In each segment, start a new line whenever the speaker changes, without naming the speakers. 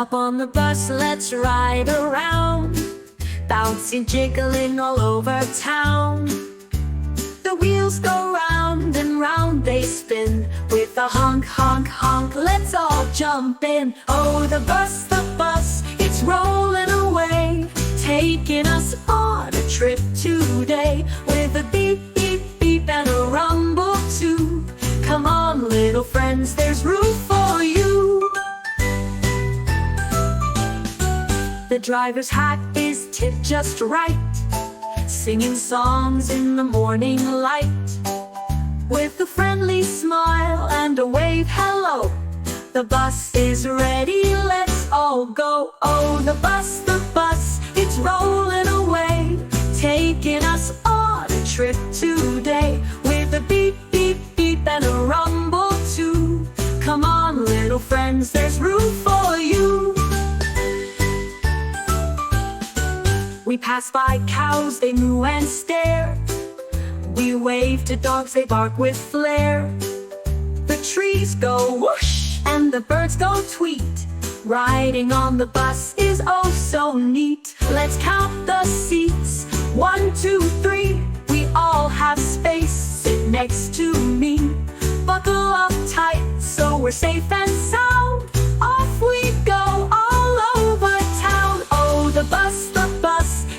Hop on the bus, let's ride around, bouncing, jiggling all over town. The wheels go round and round they spin, with a honk, honk, honk, let's all jump in. Oh, the bus, it's rolling away, taking us on a trip today, with a beep, beep, beep and a rumble too. Come on, little friends, there's room for you. The driver's hat is tipped just right, singing songs in the morning light. With a friendly smile and a wave hello, the bus is ready, let's all go. Oh, the bus, it's rolling away, taking us on a trip today, with a beep, beep, beep and a rumble too. Come on, little friends, there's room for you. We pass by cows, they moo and stare. We wave to dogs, they bark with flair. The trees go whoosh and the birds go tweet. Riding on the bus is oh so neat. Let's count the seats, 1, 2, 3. We all have space, sit next to me. Buckle up tight so we're safe and sound. Off we go all over town. Oh, the bus,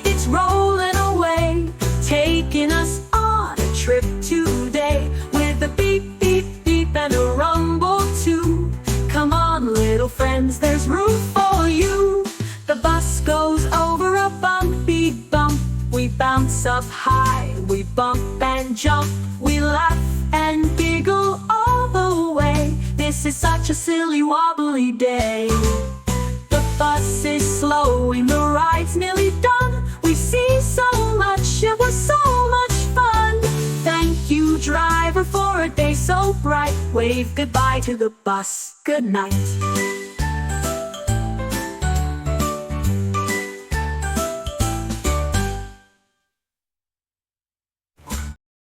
it's rolling away, taking us on a trip today, with a beep, beep, beep and a rumble too. Come on, little friends, there's room for you. The bus goes over a bumpy bump. We bounce up high, we bump and jump. We laugh and giggle all the way. This is such a silly wobbly day. The bus is slowing, the ride's nearly done. We see so much, it was so much fun. Thank you, driver, for a day so bright. Wave goodbye to the bus, good night.